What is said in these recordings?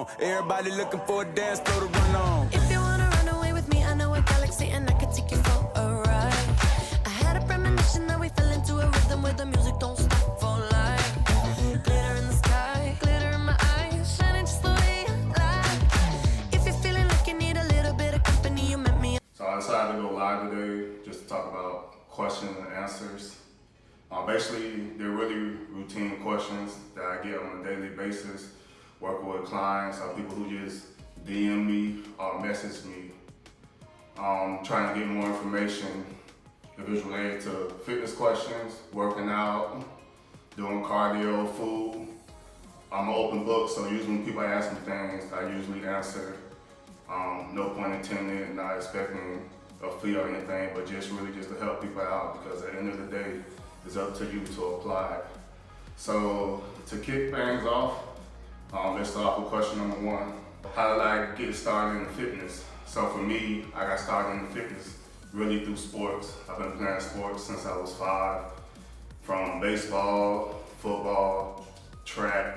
on. Everybody looking for a dance floor to run on. If you wanna run away with me, I know a galaxy and I can take you for a ride. I had a premonition that we fell into a rhythm where the music don't stop for life. Glitter in the sky, glitter in my eyes, shining just the way I like. If you're feeling like you need a little bit of company, you met me. So I decided to go live today just to talk about questions and answers. Basically, they're really routine questions that I get on a daily basis, working with clients or people who just DM me or message me, trying to get more information if it's related to fitness questions, working out, doing cardio, food. I'm an open book, so usually when people ask me things, I usually answer. No point intended, not expecting a fee or anything, but just really just to help people out, because at the end of the day, it's up to you to apply. So to kick things off, let's start off with question number one. How did I get started in fitness? So for me, I got started in fitness really through sports. I've been playing sports since I was 5, from baseball, football, track,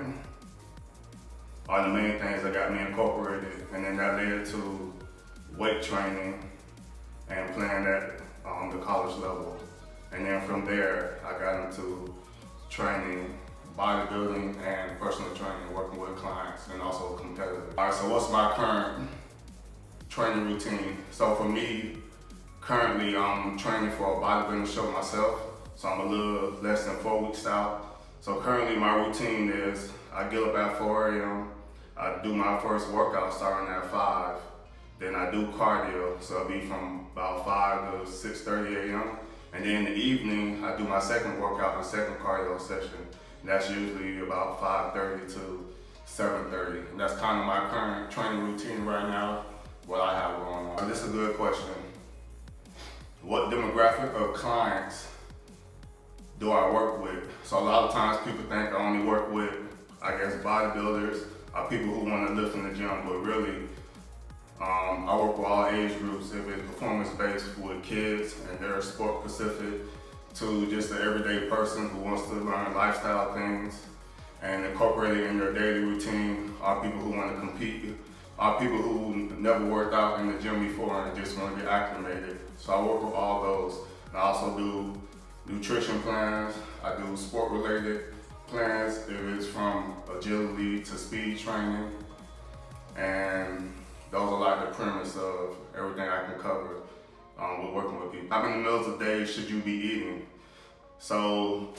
are the main things that got me incorporated. And then that led to weight training and playing at the college level. And then from there, I got into training, bodybuilding, and personal training, working with clients and also competitors. All right, so what's my current training routine? So for me, currently I'm training for a bodybuilding show myself. So I'm a little less than 4 weeks out. So currently my routine is I get up at 4 a.m., I do my first workout starting at 5. Then I do cardio, so it'll be from about 5 to 6:30 a.m. And then in the evening, I do my second workout, my second cardio session. And that's usually about 5:30 to 7:30. And that's kind of my current training routine right now, what I have going on. This is a good question. What demographic of clients do I work with? So a lot of times people think I only work with, I guess, bodybuilders or people who want to lift in the gym, but really, I work with all age groups. If it's performance-based with kids and they're sport-specific, to just the everyday person who wants to learn lifestyle things and incorporate it in their daily routine, are people who want to compete, are people who never worked out in the gym before and just want to get acclimated. So I work with all those. And I also do nutrition plans. I do sport-related plans, if it's from agility to speed training. And those are like the premise of everything I can cover with working with people. How many meals a day should you be eating? So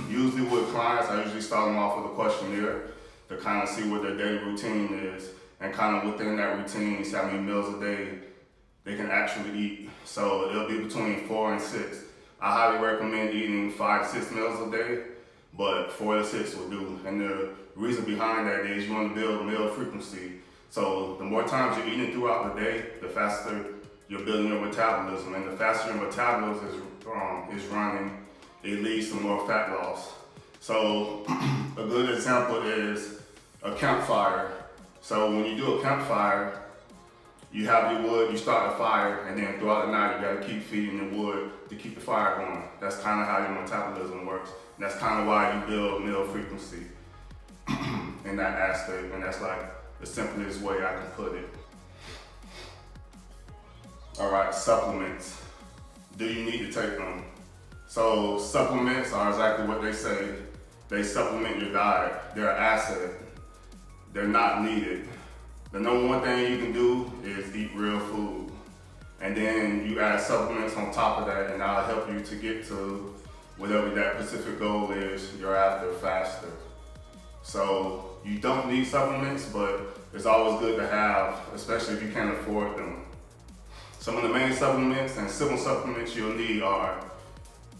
usually with clients, I usually start them off with a questionnaire to kind of see what their daily routine is, and kind of within that routine, see how many meals a day they can actually eat. So it'll be between 4 and 6. I highly recommend eating 5 to 6 meals a day, but 4 to 6 will do. And the reason behind that is you want to build meal frequency. So the more times you're eating throughout the day, the faster you're building your metabolism. And the faster your metabolism is running, it leads to more fat loss. So a good example is a campfire. So when you do a campfire, you have your wood, you start the fire, and then throughout the night you gotta keep feeding the wood to keep the fire going. That's kind of how your metabolism works. And that's kind of why you build meal frequency in that aspect, and that's like the simplest way I can put it. All right, supplements. Do you need to take them? So supplements are exactly what they say. They supplement your diet. They're an asset. They're not needed. The number one thing you can do is eat real food. And then you add supplements on top of that, and that'll help you to get to whatever that specific goal is you're after faster. So you don't need supplements, but it's always good to have, especially if you can't afford them. Some of the main supplements and simple supplements you'll need are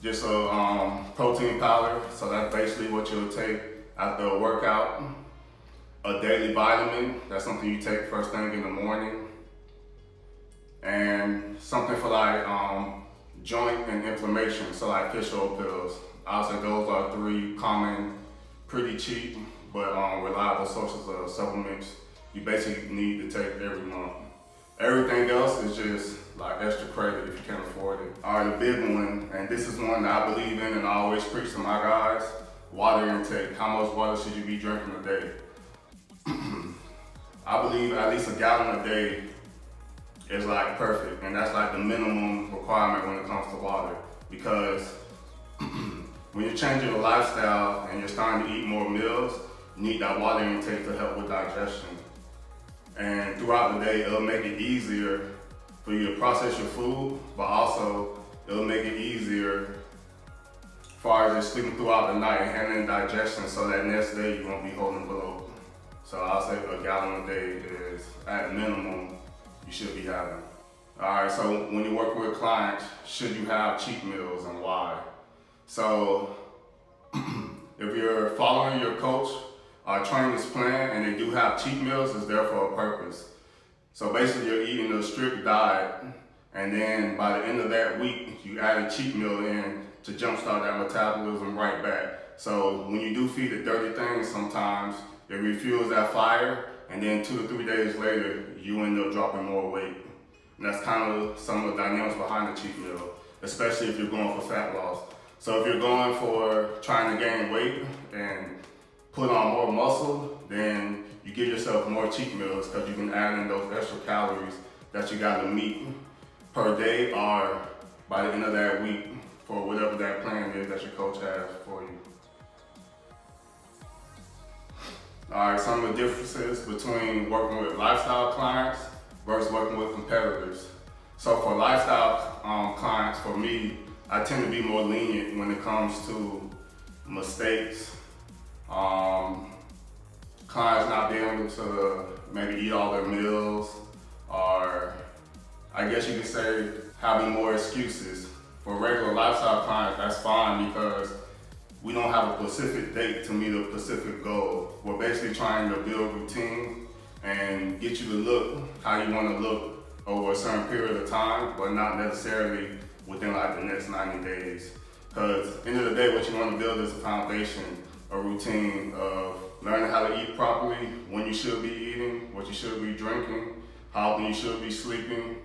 just a protein powder. So that's basically what you'll take after a workout. A daily vitamin, that's something you take first thing in the morning. And something for like joint and inflammation, so like fish oil pills. I would say those are 3 common, pretty cheap, but reliable sources of supplements you basically need to take every month. Everything else is just like extra credit if you can't afford it. All right, the big one, and this is one that I believe in and I always preach to my guys, water intake. How much water should you be drinking a day? I believe at least a gallon a day is like perfect, and that's like the minimum requirement when it comes to water. Because when you're changing your lifestyle and you're starting to eat more meals, you need that water intake to help with digestion. And throughout the day, it'll make it easier for you to process your food, but also it'll make it easier as far as just sleeping throughout the night and handling digestion, so that next day you won't be holding bloat. So I'll say a gallon a day is at minimum you should be having. All right, so when you work with clients, should you have cheat meals and why? So if you're following your coach or trainer's plan and they do have cheat meals, it's there for a purpose. So basically you're eating a strict diet, and then by the end of that week, you add a cheat meal in to jumpstart that metabolism right back. So when you do feed it dirty things, sometimes it refuels that fire, and then 2 to 3 days later, you end up dropping more weight. And that's kind of some of the dynamics behind the cheat meal, especially if you're going for fat loss. So if you're going for trying to gain weight and put on more muscle, then you give yourself more cheat meals, because you can add in those extra calories that you got to meet per day or by the end of that week for whatever that plan is that your coach has for you. All right, some of the differences between working with lifestyle clients versus working with competitors. So for lifestyle clients, for me, I tend to be more lenient when it comes to mistakes, clients not being able to maybe eat all their meals, or I guess you could say having more excuses. For regular lifestyle clients, that's fine, because we don't have a specific date to meet a specific goal. We're basically trying to build routine and get you to look how you want to look over a certain period of time, but not necessarily within like the next 90 days. Because at the end of the day, what you want to build is a foundation, a routine of learning how to eat properly, when you should be eating, what you should be drinking, how often you should be sleeping,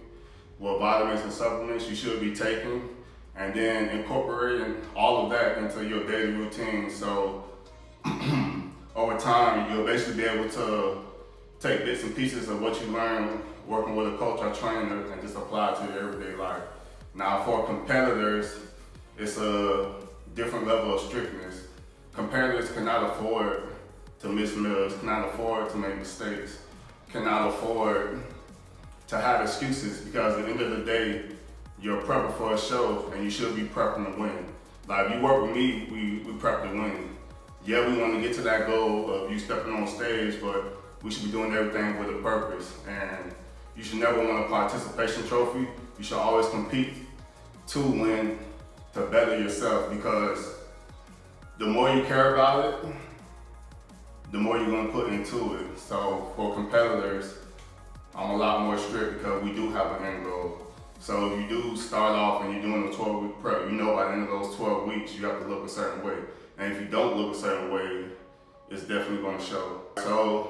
what vitamins and supplements you should be taking, and then incorporating all of that into your daily routine. So over time, you'll basically be able to take bits and pieces of what you learn working with a coach or trainer and just apply it to your everyday life. Now for competitors, it's a different level of strictness. Competitors cannot afford to miss meals, cannot afford to make mistakes, cannot afford to have excuses, because at the end of the day, you're prepping for a show and you should be prepping to win. Like if you work with me, we prep to win. Yeah, we want to get to that goal of you stepping on stage, but we should be doing everything with a purpose. And you should never win a participation trophy. You should always compete to win, to better yourself, because the more you care about it, the more you're going to put into it. So for competitors, I'm a lot more strict because we do have an end goal. So if you do start off and you're doing a 12-week prep, you know by the end of those 12 weeks, you have to look a certain way. And if you don't look a certain way, it's definitely going to show. So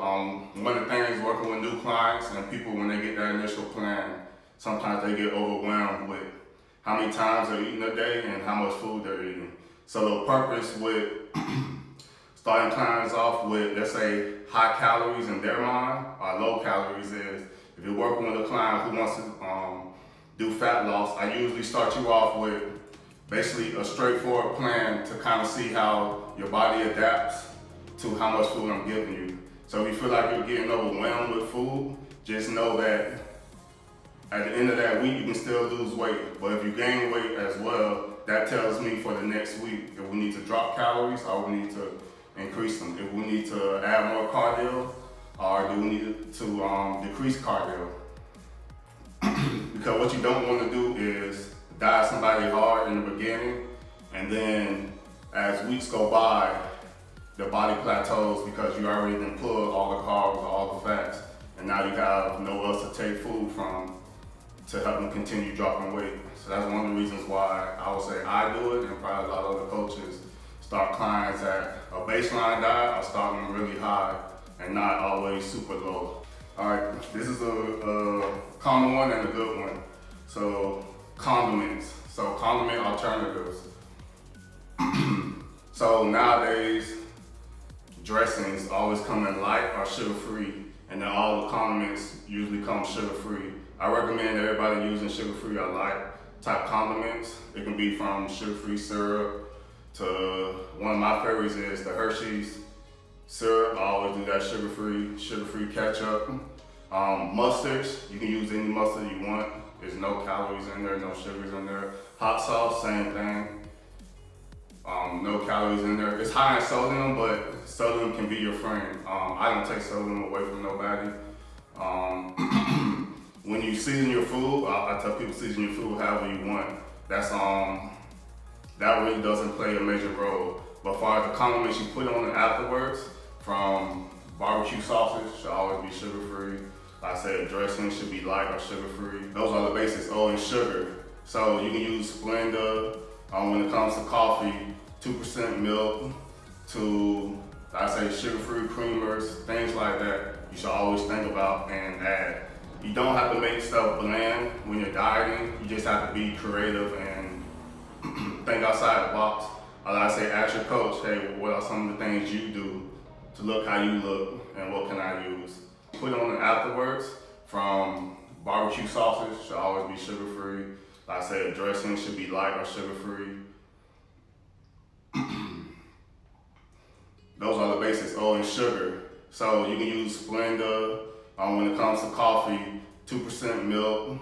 one of the things working with new clients and people, when they get that initial plan, sometimes they get overwhelmed with how many times they're eating a day and how much food they're eating. So the purpose with starting clients off with, let's say, high calories in their mind or low calories is, if you're working with a client who wants to do fat loss, I usually start you off with basically a straightforward plan to kind of see how your body adapts to how much food I'm giving you. So if you feel like you're getting overwhelmed with food, just know that at the end of that week, you can still lose weight. But if you gain weight as well, that tells me for the next week if we need to drop calories or we need to increase them. If we need to add more cardio or do we need to decrease cardio. Because what you don't want to do is diet somebody hard in the beginning, and then as weeks go by, the body plateaus because you already done pulled all the carbs or all the fats, and now you have nowhere else to take food from to help them continue dropping weight. So that's one of the reasons why I would say I do it, and probably a lot of other coaches start clients at a baseline diet or start them really high and not always super low. All right, this is a common one and a good one. So condiments, so condiment alternatives. So nowadays, dressings always come in light or sugar-free, and then all the condiments usually come sugar-free. I recommend everybody using sugar-free or light type condiments. It can be from sugar-free syrup to one of my favorites is the Hershey's syrup. I always do that sugar-free ketchup. Mustards, you can use any mustard you want. There's no calories in there, no sugars in there. Hot sauce, same thing. No calories in there. It's high in sodium, but sodium can be your friend. I don't take sodium away from nobody. When you season your food, I tell people season your food however you want. That's that really doesn't play a major role. But as far as the condiments you put on it afterwards, from barbecue sauces should always be sugar-free. Like I said, dressing should be light or sugar-free. Those are the basics. Oh, and sugar. So you can use Splenda when it comes to coffee, 2% milk to, like I say, sugar-free creamers, things like that. You should always think about and add. You don't have to make stuff bland when you're dieting. You just have to be creative and think outside the box. Like I say, ask your coach, hey, what are some of the things you do to look how you look and what can I use? Put on it afterwards, from barbecue sauces should always be sugar-free. Like I said, dressing should be light or sugar-free. Those are the basics. Oh, and sugar. So you can use Splenda when it comes to coffee, 2% milk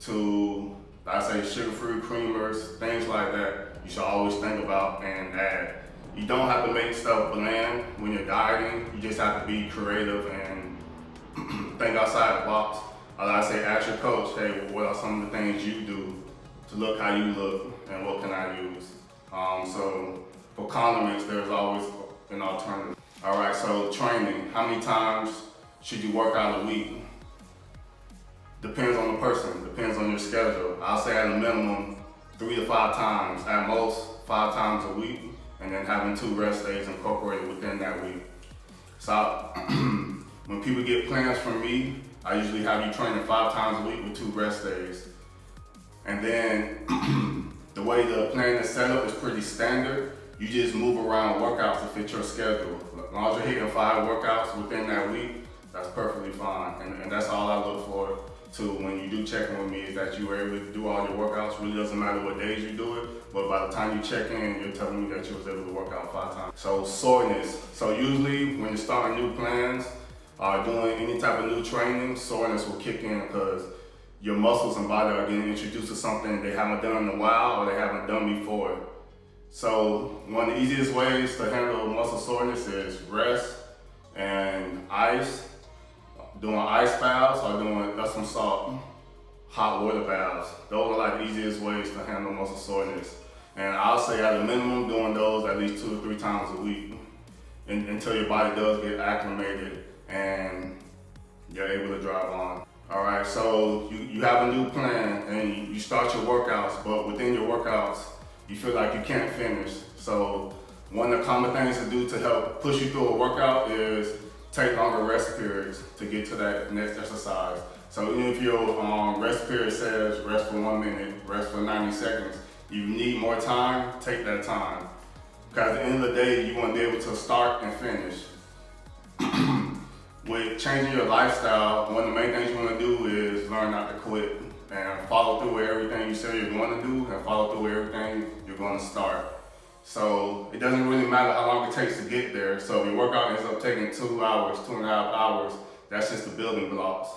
to, like I say, sugar-free creamers, things like that. You should always think about and add. You don't have to make stuff bland when you're dieting. You just have to be creative and think outside the box. Like I say, ask your coach, hey, what are some of the things you do to look how you look and what can I use? So for condiments, there's always an alternative. All right, so training. How many times should you work out a week? Depends on the person, depends on your schedule. I'll say at a minimum 3 to 5 times, at most 5 times a week, and then having 2 rest days incorporated within that week. So when people get plans from me, I usually have you training 5 times a week with 2 rest days. And then the way the plan is set up is pretty standard. You just move around workouts to fit your schedule. As long as you're hitting 5 workouts within that week, that's perfectly fine. And that's all I look for too when you do check in with me, is that you were able to do all your workouts. Really doesn't matter what days you do it, but by the time you check in, you're telling me that you was able to work out 5 times. So soreness. So usually when you're starting new plans or doing any type of new training, soreness will kick in because your muscles and body are getting introduced to something they haven't done in a while or they haven't done before. So one of the easiest ways to handle muscle soreness is rest and ice, doing ice baths or doing Epsom salt hot water baths. Those are like the easiest ways to handle muscle soreness. And I'll say at a minimum doing those at least 2 or 3 times a week until your body does get acclimated and you're able to drive on. All right, so you have a new plan and you start your workouts, but within your workouts, you feel like you can't finish. So one of the common things to do to help push you through a workout is take longer rest periods to get to that next exercise. So even if your rest period says rest for 1 minute, rest for 90 seconds, you need more time, take that time. Because at the end of the day, you want to be able to start and finish. With changing your lifestyle, one of the main things you want to do is learn not to quit and follow through with everything you say you're going to do and follow through with everything you're going to start. So it doesn't really matter how long it takes to get there. So if your workout ends up taking 2 hours, 2.5 hours, that's just the building blocks.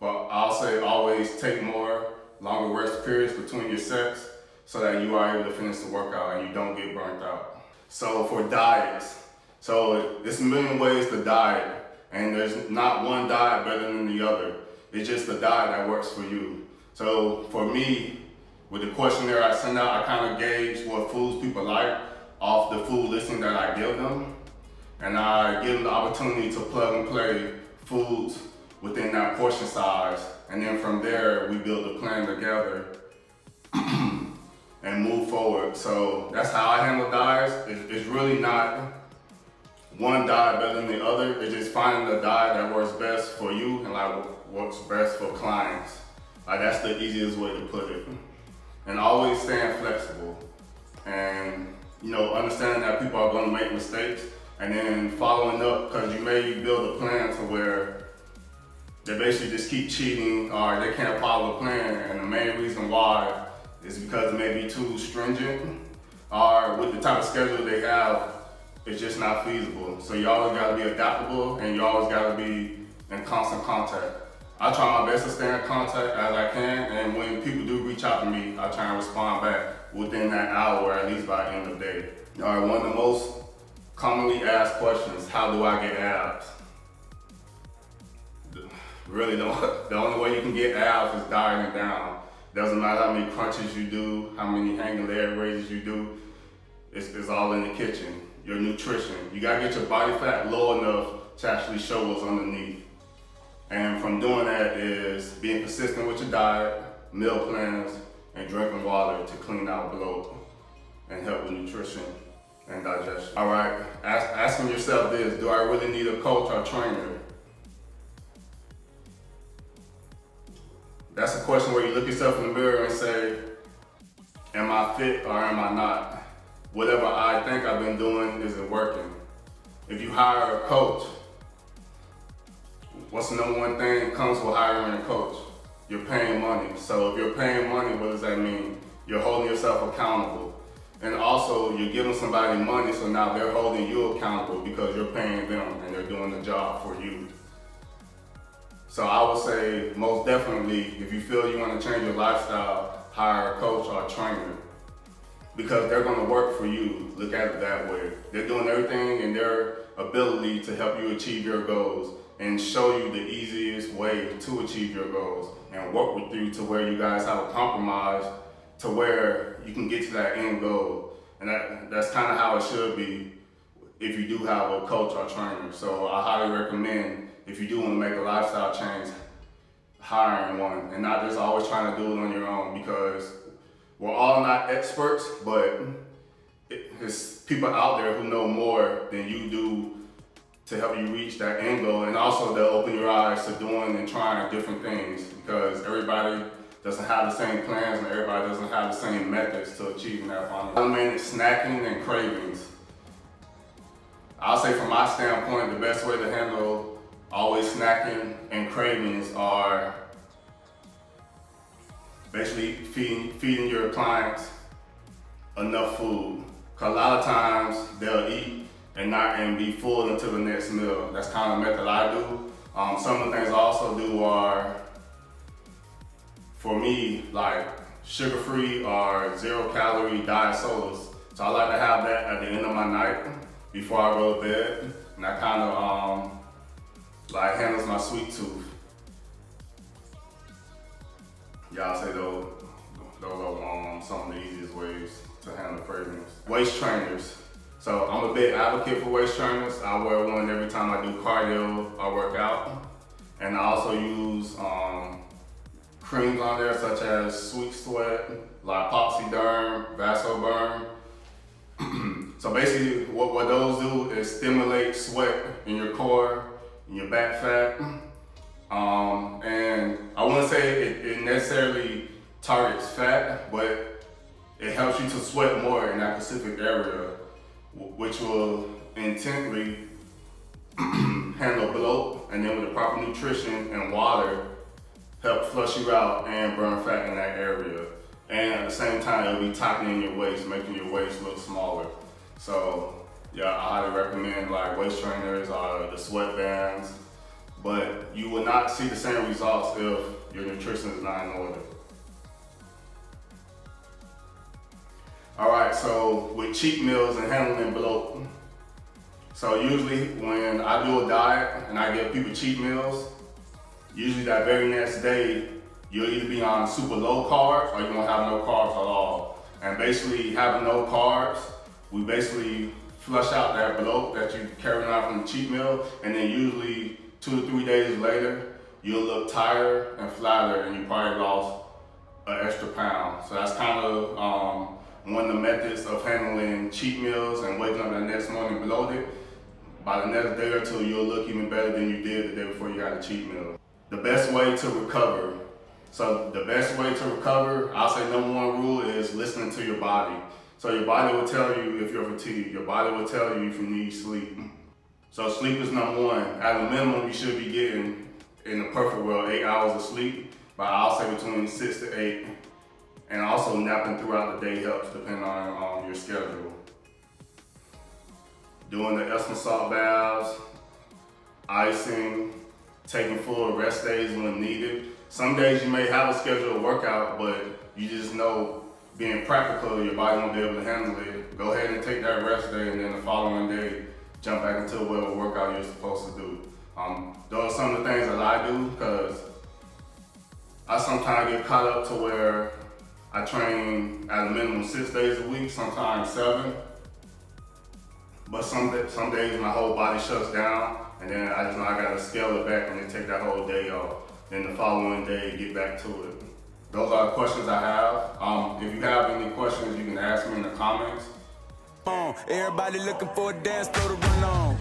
But I'll say always take longer rest periods between your sets so that you are able to finish the workout and you don't get burnt out. So for diets, so there's a million ways to diet and there's not one diet better than the other. It's just the diet that works for you. So for me, with the questionnaire I send out, I kind of gauge what foods people like off the food listing that I give them. And I give them the opportunity to plug and play foods within that portion size. And then from there, we build a plan together and move forward. So that's how I handle diets. It's really not one diet better than the other. It's just finding the diet that works best for you and like what's best for clients. Like that's the easiest way to put it. And always staying flexible and understanding that people are going to make mistakes and then following up, because you may build a plan to where they basically just keep cheating or they can't follow the plan. And the main reason why is because it may be too stringent or with the type of schedule they have, it's just not feasible. So you always gotta be adaptable and you always gotta be in constant contact. I try my best to stay in contact as I can, and when people do reach out to me, I try and respond back within that hour or at least by the end of the day. All right, one of the most commonly asked questions, how do I get abs? Really, the only way you can get abs is dieting down. Doesn't matter how many crunches you do, how many hanging leg raises you do, it's all in the kitchen. Your nutrition, you gotta get your body fat low enough to actually show what's underneath. And from doing that is being consistent with your diet, meal plans, and drinking water to clean out bloat and help with nutrition and digestion. All right, asking yourself this, do I really need a coach or trainer? That's a question where you look yourself in the mirror and say, am I fit or am I not? Whatever I think I've been doing isn't working. If you hire a coach, what's the number one thing that comes with hiring a coach? You're paying money. So if you're paying money, what does that mean? You're holding yourself accountable. And also, you're giving somebody money, so now they're holding you accountable because you're paying them and they're doing the job for you. So I would say, most definitely, if you feel you want to change your lifestyle, hire a coach or a trainer because they're going to work for you. Look at it that way. They're doing everything in their ability to help you achieve your goals and show you the easiest way to achieve your goals and work with you to where you guys have a compromise to where you can get to that end goal. And that's kind of how it should be if you do have a coach or trainer. So I highly recommend, if you do want to make a lifestyle change, hiring one and not just always trying to do it on your own, because we're all not experts, but there's people out there who know more than you do to help you reach that end goal. And also they'll open your eyes to doing and trying different things, because everybody doesn't have the same plans and everybody doesn't have the same methods to achieving that final. Eliminating snacking and cravings. I'll say from my standpoint, the best way to handle always snacking and cravings are basically feeding your clients enough food. Cause a lot of times they'll eat and be full until the next meal. That's kind of the method I do. Some of the things I also do are, for me, like sugar-free or zero-calorie diet sodas. So I like to have that at the end of my night before I go to bed, and that kind of like handles my sweet tooth. Yeah, I'll say those are some of the easiest ways to handle cravings. Waist trainers. So I'm a big advocate for waist trainers. I wear one every time I do cardio or work out. And I also use creams on there such as Sweet Sweat, Lipoxyderm, Vasoburn. So basically what those do is stimulate sweat in your core, in your back fat. And I wouldn't say it necessarily targets fat, but it helps you to sweat more in that specific area, which will intently handle bloat, and then with the proper nutrition and water, help flush you out and burn fat in that area. And at the same time, it'll be tightening your waist, making your waist look smaller. So yeah, I highly recommend like waist trainers or the sweat bands, but you will not see the same results if your nutrition is not in order. All right, so with cheat meals and handling bloat. So usually when I do a diet and I give people cheat meals, usually that very next day, you'll either be on super low carbs or you won't have no carbs at all. And basically having no carbs, we basically flush out that bloat that you carried out from the cheat meal, and then usually 2 to 3 days later, you'll look tighter and flatter and you probably lost an extra pound. So that's kind of one of the methods of handling cheat meals and waking up the next morning bloated. By the next day or two, you'll look even better than you did the day before you had a cheat meal. The best way to recover. So the best way to recover, I'll say number one rule is listening to your body. So your body will tell you if you're fatigued. Your body will tell you if you need sleep. So sleep is number one. At a minimum, you should be getting in the perfect world, 8 hours of sleep, but I'll say between 6 to 8. And also napping throughout the day helps depending on your schedule. Doing the Epsom salt baths, icing, taking full rest days when needed. Some days you may have a scheduled workout, but you just know, being practical, your body won't be able to handle it. Go ahead and take that rest day, and then the following day, jump back into whatever workout you're supposed to do. Those are some of the things that I do, because I sometimes get caught up to where I train at a minimum 6 days a week, sometimes 7. But some days my whole body shuts down, and then I just know I gotta scale it back and then take that whole day off. Then the following day, get back to it. Those are the questions I have. If you have any questions, you can ask me in the comments. Everybody looking for a dance floor to run on.